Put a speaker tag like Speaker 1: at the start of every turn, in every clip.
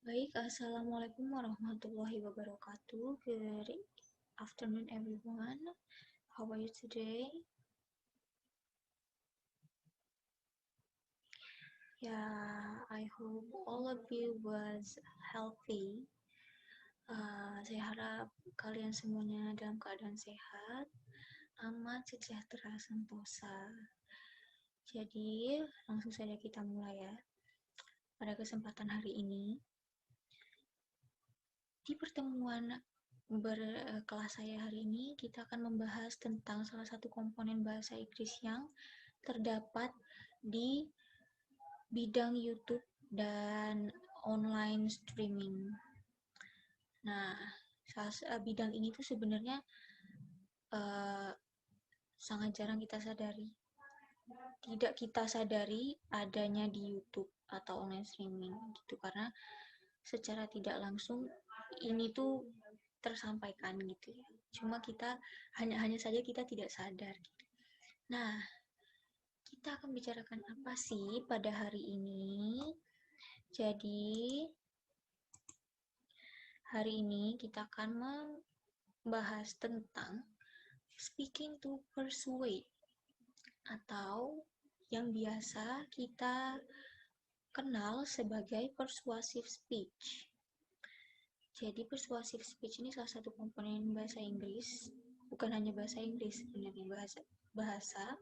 Speaker 1: Baik, Assalamualaikum warahmatullahi wabarakatuh. Good afternoon, everyone. How are you today? Yeah, I hope all of you was healthy. Saya harap kalian semuanya dalam keadaan sehat, aman, sejahtera, sentosa. Jadi, langsung saja kita mulai ya. Pada kesempatan hari ini, di pertemuan berkelas saya hari ini, kita akan membahas tentang salah satu komponen bahasa Inggris yang terdapat di bidang YouTube dan online streaming. Nah, bidang ini tuh sebenarnya uh, sangat jarang kita sadari. Tidak kita sadari adanya di YouTube atau online streaming gitu, karena secara tidak langsung ini tuh tersampaikan gitu ya. Cuma kita hanya saja kita tidak sadar gitu. Nah, kita akan bicarakan apa sih pada hari ini? Jadi, hari ini kita akan membahas tentang speaking to persuade atau yang biasa kita kenal sebagai persuasive speech. Jadi persuasive speech ini salah satu komponen bahasa Inggris, bukan hanya bahasa Inggris sebenarnya, bahasa,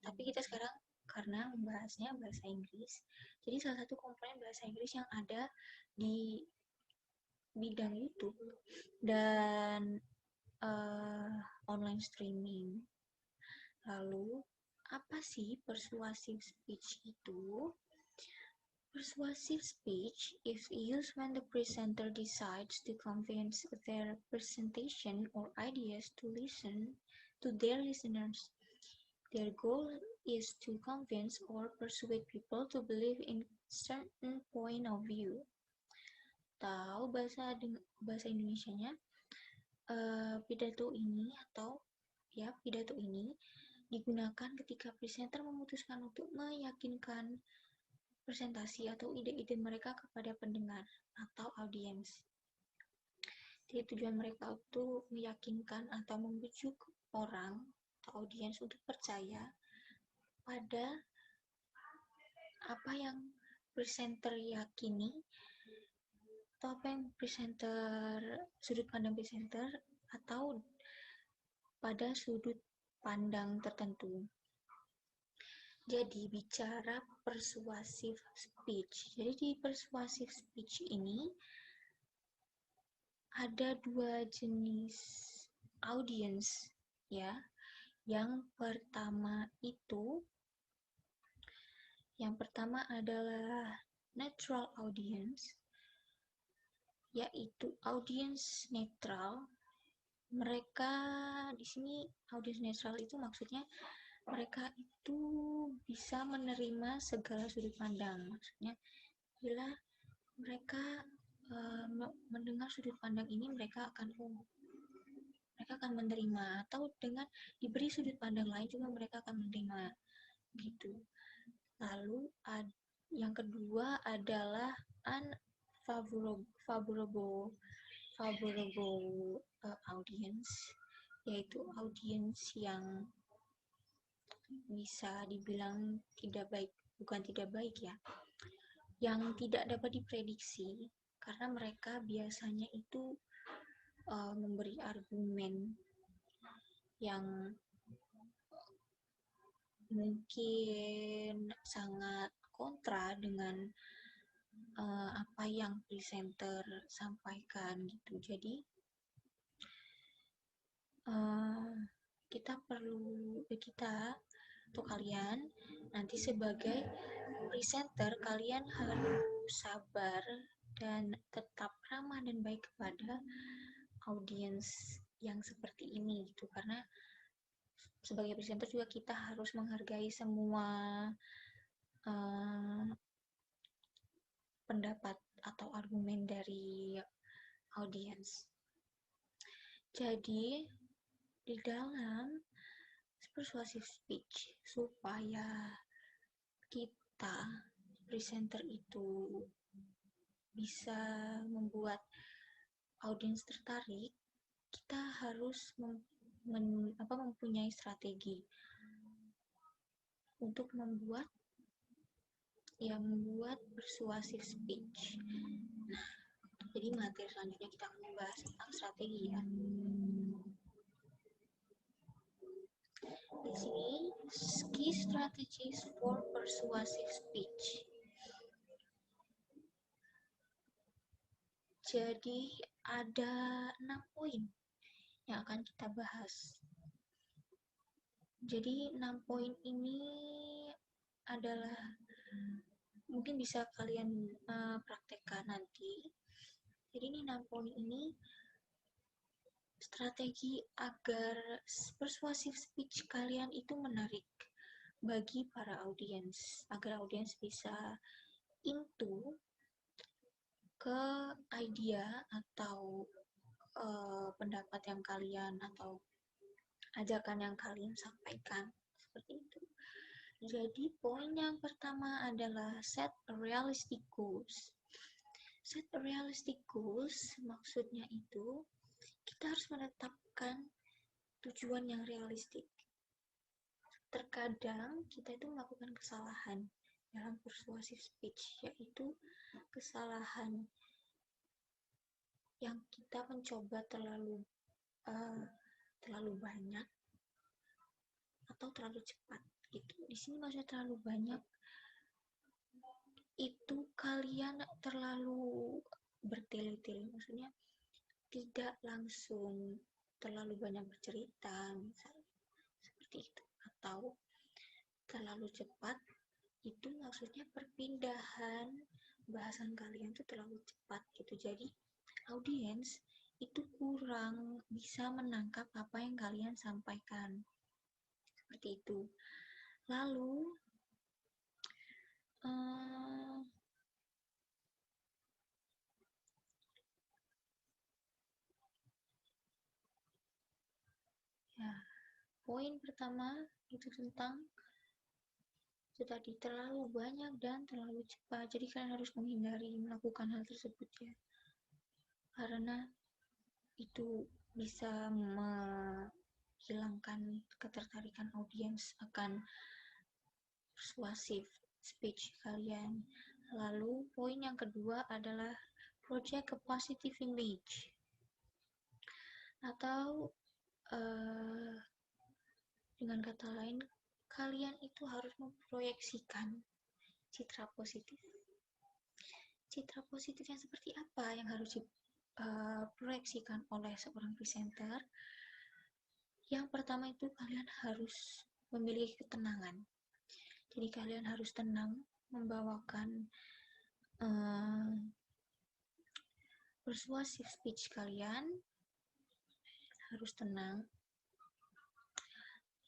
Speaker 1: tapi kita sekarang karena membahasnya bahasa Inggris, jadi salah satu komponen bahasa Inggris yang ada di bidang YouTube dan online streaming. Lalu, apa sih persuasive speech itu? Persuasive speech is used when the presenter decides to convince their presentation or ideas to their listeners. Their goal is to convince or persuade people to believe in certain point of view. Tahu bahasa Indonesianya, pidato ini digunakan ketika presenter memutuskan untuk meyakinkan presentasi atau ide-ide mereka kepada pendengar atau audiens. Jadi tujuan mereka itu meyakinkan atau membujuk orang atau audiens untuk percaya pada apa yang presenter yakini atau apa yang sudut pandang presenter atau pada sudut pandang tertentu. Jadi bicara persuasive speech. Jadi di persuasive speech ini ada dua jenis audience ya. Yang pertama adalah neutral audience, yaitu audience netral. Mereka di sini audience netral itu maksudnya mereka itu bisa menerima segala sudut pandang. Maksudnya bila mereka mendengar sudut pandang ini, mereka akan menerima, atau dengan diberi sudut pandang lain juga mereka akan menerima gitu. Lalu yang kedua adalah unfavorable audience, yaitu audience yang bisa dibilang bukan tidak baik ya, yang tidak dapat diprediksi, karena mereka biasanya itu memberi argumen yang mungkin sangat kontra dengan apa yang presenter sampaikan gitu. Jadi kita atau kalian nanti sebagai presenter, kalian harus sabar dan tetap ramah dan baik kepada audiens yang seperti ini gitu, karena sebagai presenter juga kita harus menghargai semua pendapat atau argumen dari audiens. Jadi di dalam persuasive speech, supaya kita presenter itu bisa membuat audiens tertarik, kita harus mempunyai strategi untuk membuat persuasive speech. Nah, jadi materi selanjutnya kita akan membahas tentang strategi ya. Di sini key strategies for persuasive speech. Jadi ada 6 poin yang akan kita bahas. Jadi 6 poin ini adalah mungkin bisa kalian praktekkan nanti. Jadi ini 6 poin ini strategi agar persuasive speech kalian itu menarik bagi para audiens, agar audiens bisa into ke idea atau pendapat yang kalian atau ajakan yang kalian sampaikan, seperti itu. Jadi poin yang pertama adalah set a realistic goals. Set a realistic goals maksudnya itu kita harus menetapkan tujuan yang realistik. Terkadang kita itu melakukan kesalahan dalam persuasive speech, yaitu kesalahan yang kita mencoba terlalu banyak atau terlalu cepat gitu. Di sini maksudnya terlalu banyak itu kalian terlalu bertele-tele, maksudnya tidak langsung terlalu banyak bercerita misalnya seperti itu, atau terlalu cepat itu maksudnya perpindahan bahasan kalian itu terlalu cepat gitu. Jadi audiens itu kurang bisa menangkap apa yang kalian sampaikan, seperti itu. Lalu ya, poin pertama itu tentang itu tadi, terlalu banyak dan terlalu cepat. Jadi kalian harus menghindari melakukan hal tersebut ya, karena itu bisa menghilangkan ketertarikan audiens akan persuasive speech kalian. Lalu poin yang kedua adalah project a positive image, atau dengan kata lain, kalian itu harus memproyeksikan citra positif. Citra positif yang seperti apa yang harus diproyeksikan oleh seorang presenter? Yang pertama itu kalian harus memiliki ketenangan. Jadi kalian harus tenang membawakan persuasive speech kalian, harus tenang.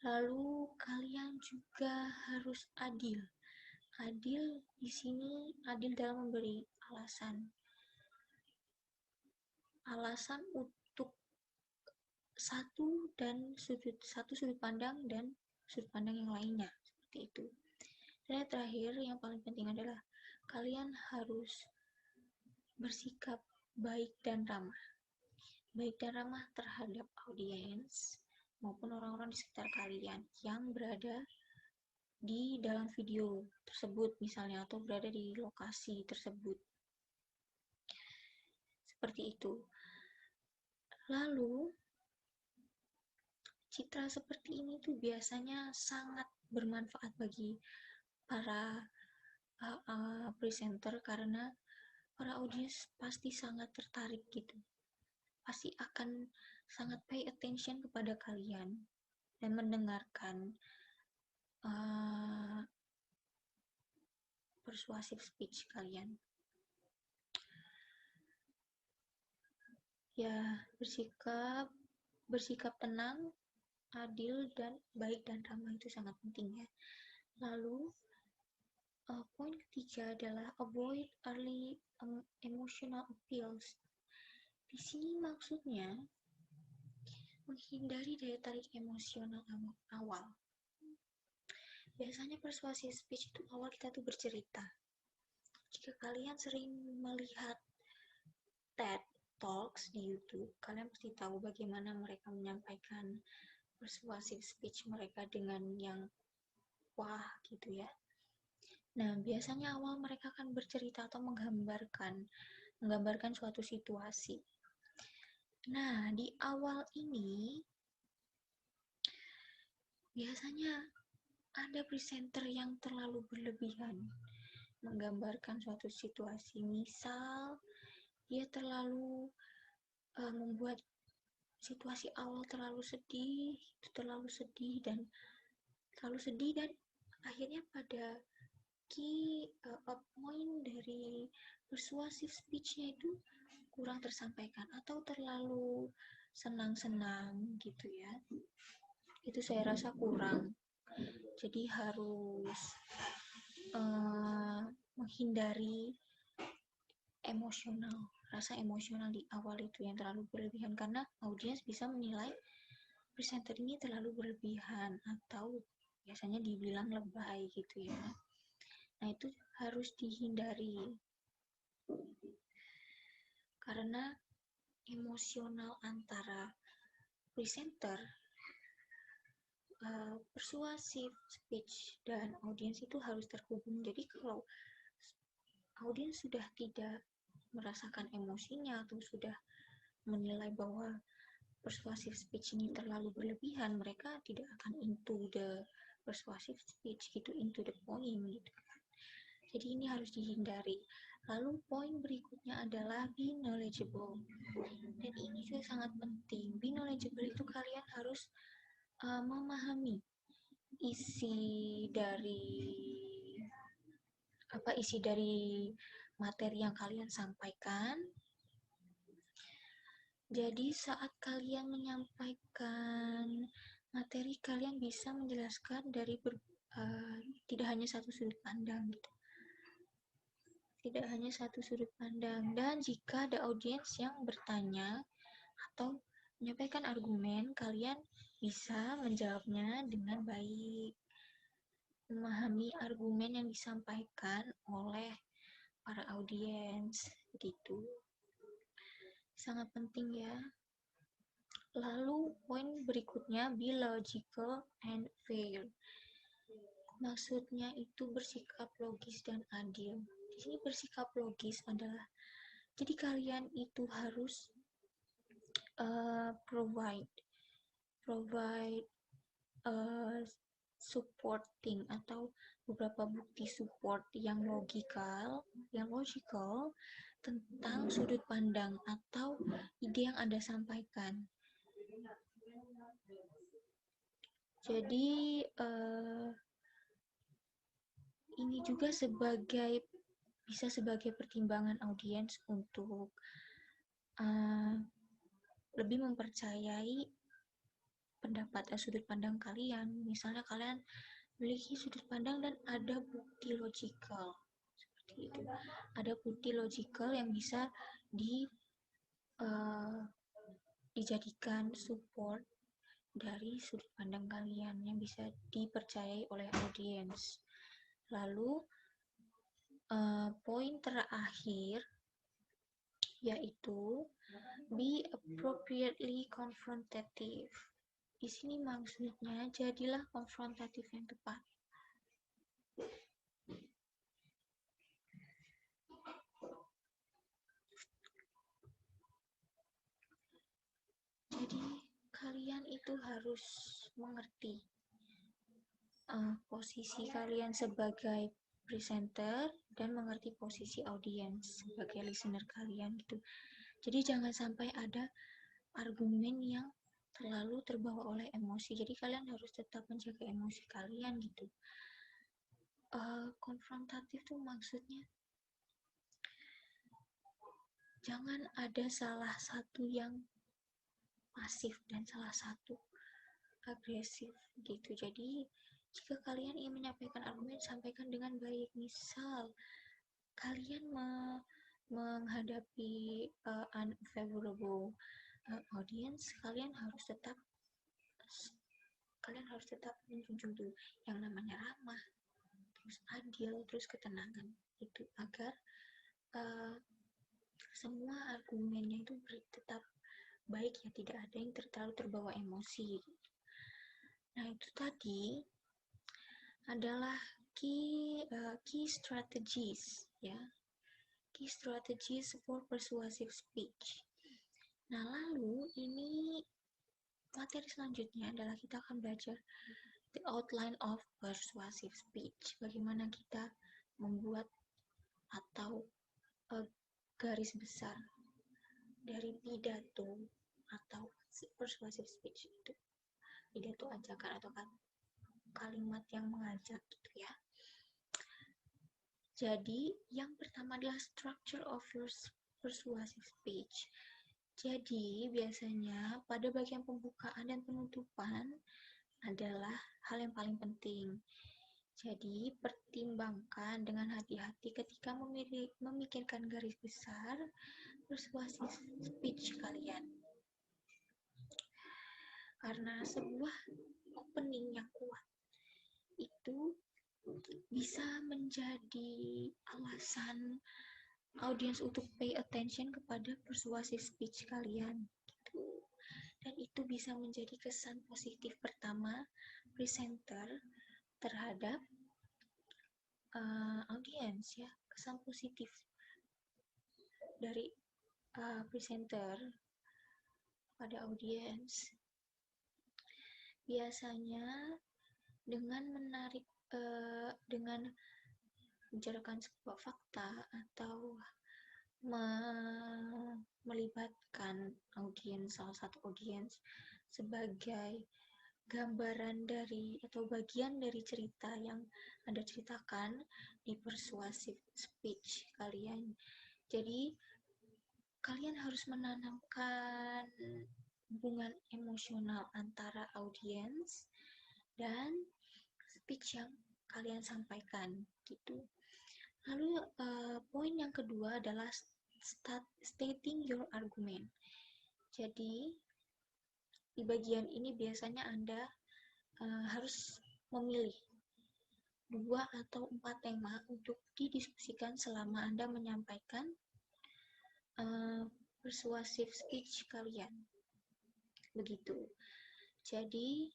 Speaker 1: Lalu kalian juga harus adil. Adil di sini adil dalam memberi alasan untuk satu sudut pandang dan sudut pandang yang lainnya, seperti itu. Dan yang terakhir yang paling penting adalah kalian harus bersikap baik dan ramah. Baik dan ramah terhadap audiens maupun orang-orang di sekitar kalian yang berada di dalam video tersebut misalnya, atau berada di lokasi tersebut, seperti itu. Lalu citra seperti ini tuh biasanya sangat bermanfaat bagi para presenter, karena para audiens pasti sangat tertarik gitu, pasti akan sangat pay attention kepada kalian dan mendengarkan persuasive speech kalian. Ya, bersikap tenang, adil, dan baik dan ramah itu sangat penting ya. Lalu poin ketiga adalah avoid early emotional appeals. Di sini maksudnya menghindari daya tarik emosional awal. Biasanya persuasive speech itu awal kita tuh bercerita, Jika kalian sering melihat TED Talks di YouTube, kalian pasti tahu bagaimana mereka menyampaikan persuasive speech mereka dengan yang wah gitu ya. Nah, biasanya awal mereka akan bercerita atau menggambarkan suatu situasi. Nah, di awal ini biasanya ada presenter yang terlalu berlebihan menggambarkan suatu situasi. Misal, dia membuat situasi awal terlalu sedih dan akhirnya pada point dari persuasive speech-nya itu kurang tersampaikan atau terlalu senang-senang gitu ya. Itu saya rasa kurang. Jadi harus menghindari rasa emosional di awal itu yang terlalu berlebihan, karena audiens bisa menilai presenter ini terlalu berlebihan atau biasanya dibilang lebay gitu ya. Nah, itu harus dihindari karena emosional antara presenter, persuasive speech, dan audiens itu harus terhubung. Jadi kalau audiens sudah tidak merasakan emosinya atau sudah menilai bahwa persuasive speech ini terlalu berlebihan, mereka tidak akan into the persuasive speech gitu, into the point gitu. Jadi ini harus dihindari. Lalu poin berikutnya adalah be knowledgeable. Dan ini juga sangat penting. Be knowledgeable itu kalian harus memahami isi dari materi yang kalian sampaikan. Jadi saat kalian menyampaikan materi, kalian bisa menjelaskan dari tidak hanya satu sudut pandang gitu. Tidak hanya satu sudut pandang. Dan jika ada audiens yang bertanya atau menyampaikan argumen, kalian bisa menjawabnya dengan baik. Memahami argumen yang disampaikan oleh para audiens gitu. Sangat penting ya. Lalu poin berikutnya, be logical and fair. Maksudnya itu bersikap logis dan adil. Di sini bersikap logis adalah jadi kalian itu harus provide supporting atau beberapa bukti support yang logical tentang sudut pandang atau ide yang Anda sampaikan. Jadi ini juga bisa sebagai pertimbangan audiens untuk lebih mempercayai pendapat sudut pandang kalian. Misalnya kalian memiliki sudut pandang dan ada bukti logikal seperti itu. Ada bukti logikal yang bisa dijadikan support dari sudut pandang kalian yang bisa dipercayai oleh audiens. Lalu poin terakhir yaitu be appropriately confrontative. Di sini maksudnya jadilah konfrontatif yang tepat. Jadi kalian itu harus mengerti posisi kalian sebagai presenter dan mengerti posisi audiens sebagai listener kalian gitu. Jadi jangan sampai ada argumen yang terlalu terbawa oleh emosi. Jadi kalian harus tetap menjaga emosi kalian gitu. Konfrontatif tuh maksudnya jangan ada salah satu yang pasif dan salah satu agresif gitu. Jadi jika kalian ingin menyampaikan argumen, sampaikan dengan baik. Misal kalian menghadapi unfavorable audience, kalian harus tetap menjunjung tuh yang namanya ramah, terus adil, terus ketenangan. Itu agar semua argumennya itu tetap baik ya, tidak ada yang terlalu terbawa emosi. Nah, itu tadi adalah key strategies ya. Key strategies for persuasive speech. Nah, lalu ini materi selanjutnya adalah kita akan belajar the outline of persuasive speech. Bagaimana kita membuat atau garis besar dari pidato atau persuasive speech itu. Pidato ajakan atau kalimat yang mengajak gitu ya. Jadi, yang pertama adalah structure of your persuasive speech. Jadi, biasanya pada bagian pembukaan dan penutupan adalah hal yang paling penting. Jadi, pertimbangkan dengan hati-hati ketika memikirkan garis besar persuasive speech kalian. Karena sebuah opening yang kuat itu bisa menjadi alasan audiens untuk pay attention kepada persuasive speech kalian gitu. Dan itu bisa menjadi kesan positif pertama presenter terhadap audiens ya, kesan positif dari presenter pada audiens. Biasanya dengan menarik dengan menceritakan sebuah fakta atau melibatkan audiens, salah satu audiens sebagai gambaran dari atau bagian dari cerita yang Anda ceritakan di persuasive speech kalian. Jadi kalian harus menanamkan hubungan emosional antara audiens dan speech yang kalian sampaikan gitu. Lalu poin yang kedua adalah stating your argument. Jadi di bagian ini biasanya Anda harus memilih 2 atau 4 tema untuk didiskusikan selama Anda menyampaikan persuasive speech kalian. Begitu. Jadi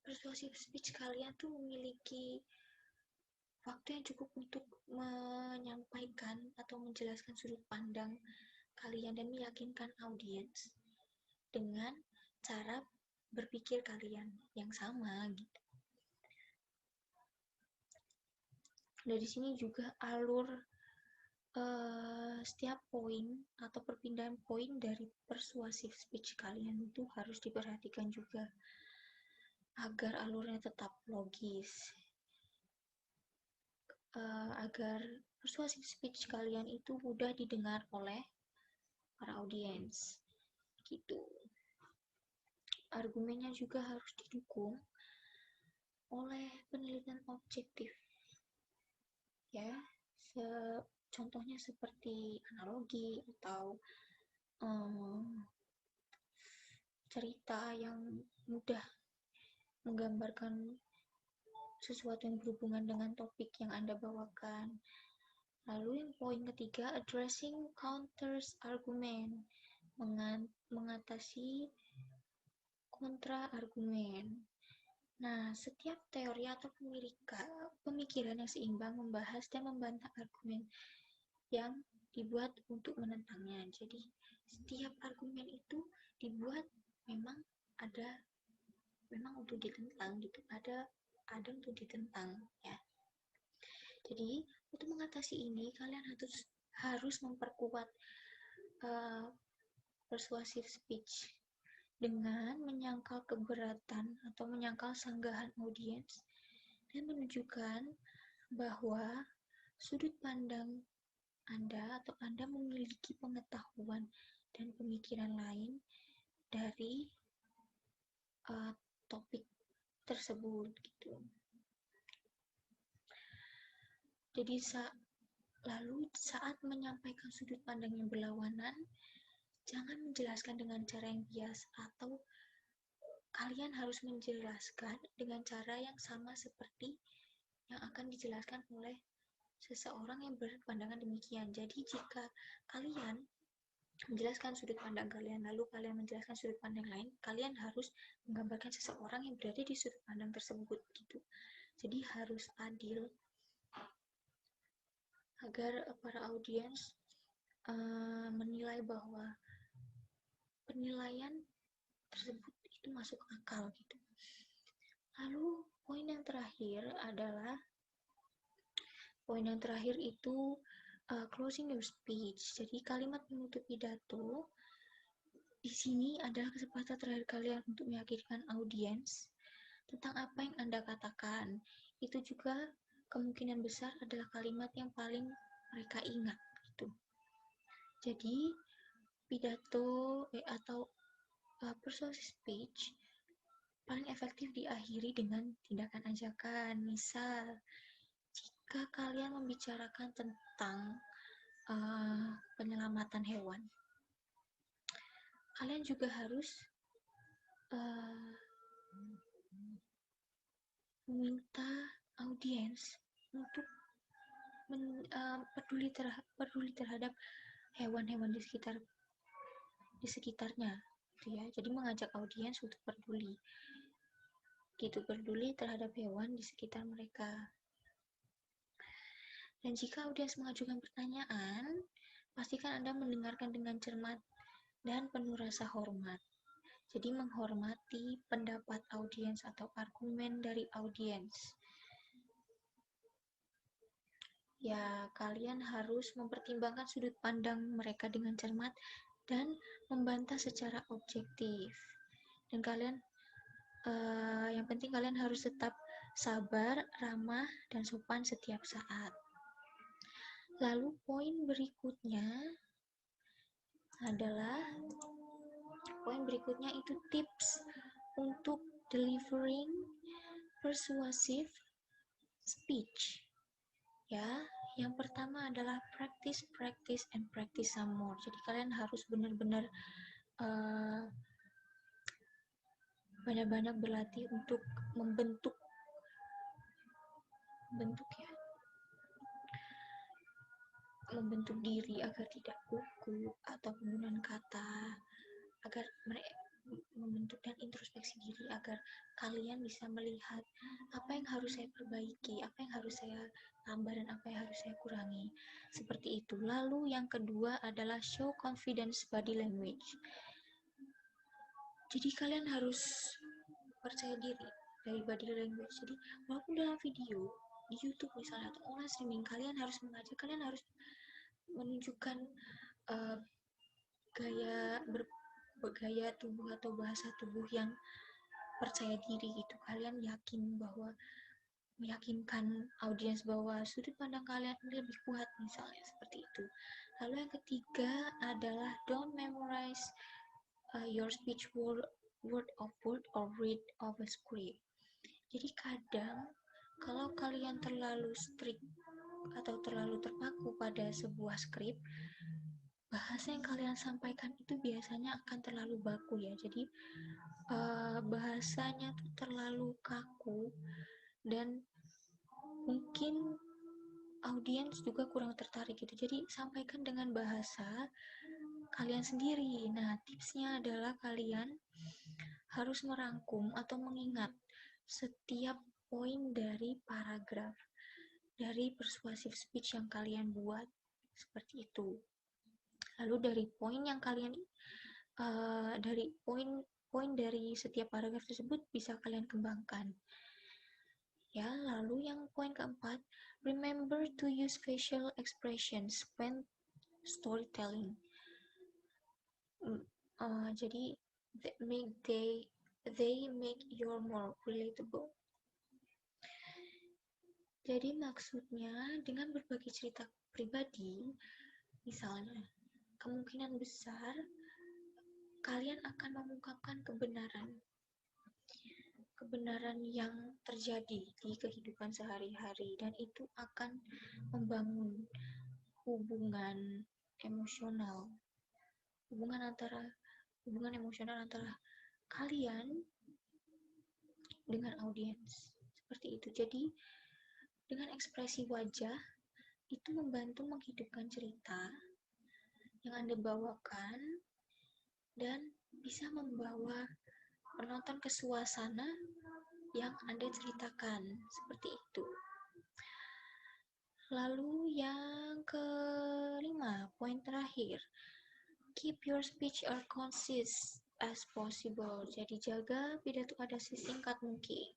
Speaker 1: persuasive speech kalian tuh memiliki waktu yang cukup untuk menyampaikan atau menjelaskan sudut pandang kalian dan meyakinkan audiens dengan cara berpikir kalian yang sama gitu. Dari sini juga alur setiap poin atau perpindahan poin dari persuasive speech kalian itu harus diperhatikan juga agar alurnya tetap logis, agar persuasive speech kalian itu mudah didengar oleh para audiens gitu. Argumennya juga harus didukung oleh penelitian objektif ya, contohnya seperti analogi atau cerita yang mudah menggambarkan sesuatu yang berhubungan dengan topik yang Anda bawakan. Lalu yang poin ketiga, addressing counters argument, mengatasi kontra argumen. Nah, setiap teori atau pemikiran yang seimbang membahas dan membantah argumen yang dibuat untuk menentangnya. Jadi, setiap argumen itu dibuat memang untuk ditentang gitu. Ada untuk ditentang ya. Jadi, untuk mengatasi ini kalian harus memperkuat persuasive speech dengan menyangkal keberatan atau menyangkal sanggahan audiens dan menunjukkan bahwa sudut pandang Anda atau Anda memiliki pengetahuan dan pemikiran lain dari topik tersebut gitu. Jadi saat menyampaikan sudut pandang yang berlawanan, jangan menjelaskan dengan cara yang bias atau kalian harus menjelaskan dengan cara yang sama seperti yang akan dijelaskan oleh seseorang yang berpandangan demikian. Jadi jika kalian menjelaskan sudut pandang kalian, lalu kalian menjelaskan sudut pandang lain, kalian harus menggambarkan seseorang yang berada di sudut pandang tersebut gitu. Jadi harus adil agar para audiens menilai bahwa penilaian tersebut itu masuk akal gitu. Lalu poin yang terakhir itu closing your speech. Jadi kalimat penutup pidato di sini adalah kesempatan terakhir kalian untuk meyakinkan audiens tentang apa yang Anda katakan. Itu juga kemungkinan besar adalah kalimat yang paling mereka ingat gitu. Jadi pidato atau persuasive speech paling efektif diakhiri dengan tindakan ajakan. Misal, jika kalian membicarakan tentang penyelamatan hewan, kalian juga harus meminta audiens untuk peduli terhadap hewan-hewan di sekitarnya gitu ya. Jadi mengajak audiens untuk peduli terhadap hewan di sekitar mereka. Dan jika audiens mengajukan pertanyaan, pastikan Anda mendengarkan dengan cermat dan penuh rasa hormat. Jadi menghormati pendapat audiens atau argumen dari audiens. Ya, kalian harus mempertimbangkan sudut pandang mereka dengan cermat dan membantah secara objektif. Dan kalian yang penting kalian harus tetap sabar, ramah, dan sopan setiap saat. Lalu poin berikutnya itu tips untuk delivering persuasive speech. Ya, yang pertama adalah practice and practice some more. Jadi kalian harus benar-benar banyak-banyak berlatih untuk membentuk diri agar tidak gugup atau penggunaan kata, agar mereka membentuk dan introspeksi diri agar kalian bisa melihat apa yang harus saya perbaiki, apa yang harus saya tambah, dan apa yang harus saya kurangi. Seperti itu. Lalu yang kedua adalah show confidence body language. Jadi kalian harus percaya diri dari body language. Jadi walaupun dalam video di YouTube misalnya atau online streaming, kalian harus menunjukkan gaya tubuh atau bahasa tubuh yang percaya diri gitu. Kalian meyakinkan audiens bahwa sudut pandang kalian lebih kuat misalnya, seperti itu. Lalu yang ketiga adalah don't memorize your speech word of word or read of a script. Jadi kadang kalau kalian terlalu strict atau terlalu terpaku pada sebuah skrip, bahasa yang kalian sampaikan itu biasanya akan terlalu baku ya. Jadi bahasanya tuh terlalu kaku dan mungkin audiens juga kurang tertarik gitu. Jadi sampaikan dengan bahasa kalian sendiri. Nah, tipsnya adalah kalian harus merangkum atau mengingat setiap poin dari paragraf dari persuasive speech yang kalian buat, seperti itu. Lalu dari poin yang kalian dari poin dari setiap paragraf tersebut bisa kalian kembangkan. Ya, lalu yang poin keempat, remember to use facial expressions when storytelling. Jadi they make you more relatable. Jadi maksudnya dengan berbagi cerita pribadi, misalnya, kemungkinan besar kalian akan mengungkapkan kebenaran yang terjadi di kehidupan sehari-hari, dan itu akan membangun hubungan emosional antara kalian dengan audiens. Seperti itu. Jadi dengan ekspresi wajah itu membantu menghidupkan cerita yang Anda bawakan dan bisa membawa penonton ke suasana yang Anda ceritakan. Seperti itu. Lalu yang kelima, poin terakhir, keep your speech as concise as possible. Jadi jaga pidato Anda sesingkat mungkin.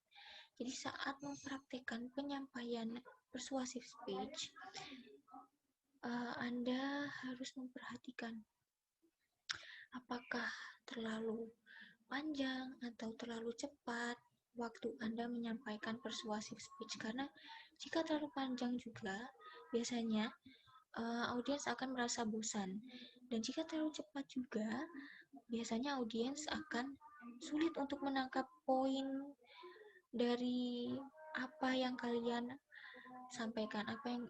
Speaker 1: Jadi saat mempraktikkan penyampaian persuasive speech, Anda harus memperhatikan apakah terlalu panjang atau terlalu cepat waktu Anda menyampaikan persuasive speech, karena jika terlalu panjang juga biasanya audiens akan merasa bosan, dan jika terlalu cepat juga biasanya audiens akan sulit untuk menangkap poin dari apa yang kalian sampaikan, apa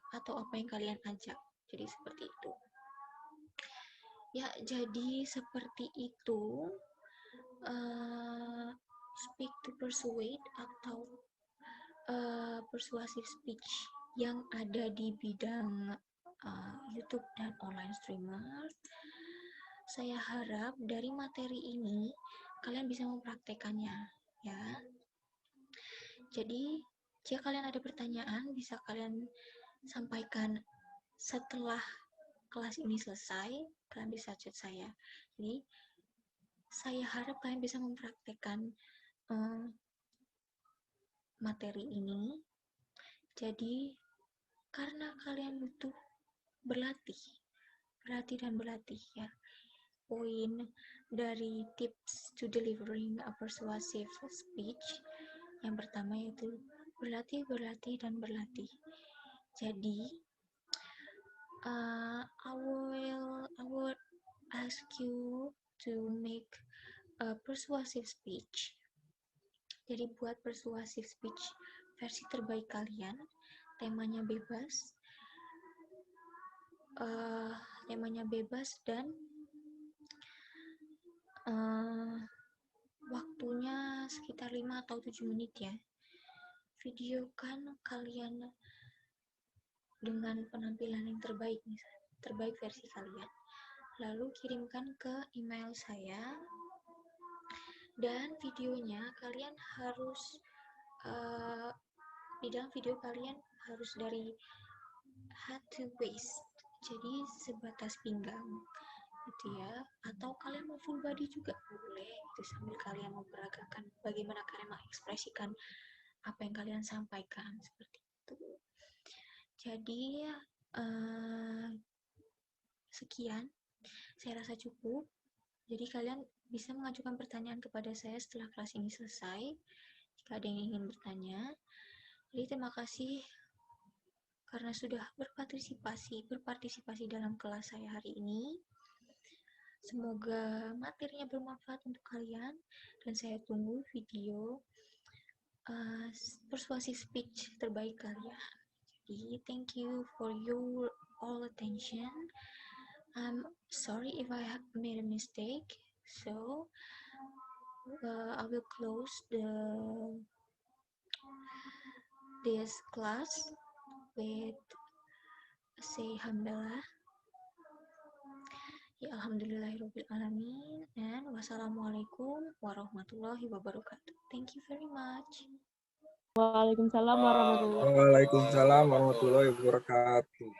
Speaker 1: yang kalian ajak. Jadi seperti itu. Ya, jadi seperti itu. Speak to persuade atau persuasive speech yang ada di bidang YouTube dan online streamer. Saya harap dari materi ini kalian bisa mempraktekannya, ya. Jadi jika kalian ada pertanyaan bisa kalian sampaikan setelah kelas ini selesai. Kalian bisa chat saya. Jadi saya harap kalian bisa mempraktekkan materi ini. Jadi karena kalian butuh berlatih dan berlatih, ya. Poin dari tips to delivering a persuasive speech yang pertama yaitu berlatih dan berlatih. Jadi I will ask you to make a persuasive speech. Jadi buat persuasive speech versi terbaik kalian, temanya bebas, dan waktunya sekitar 5 atau 7 menit, ya. Videokan kalian dengan penampilan yang terbaik, misalnya terbaik versi kalian, lalu kirimkan ke email saya, dan videonya kalian harus di dalam video kalian harus dari head to waist, jadi sebatas pinggang gitu, ya. Atau kalian mau full body juga boleh, itu sambil kalian memperagakan bagaimana kalian mengekspresikan apa yang kalian sampaikan, seperti itu. Jadi sekian, saya rasa cukup. Jadi kalian bisa mengajukan pertanyaan kepada saya setelah kelas ini selesai jika ada yang ingin bertanya. Jadi terima kasih karena sudah berpartisipasi dalam kelas saya hari ini. Semoga materinya bermanfaat untuk kalian, dan saya tunggu video persuasive speech terbaik kalian. Jadi thank you for your all attention. I'm sorry if I have made a mistake, so I will close this class with say alhamdulillah. Ya, alhamdulillahirabbil alamin, and wassalamualaikum warahmatullahi wabarakatuh. Thank you very much.
Speaker 2: Waalaikumsalam warahmatullahi wabarakatuh.
Speaker 3: Waalaikumsalam warahmatullahi wabarakatuh.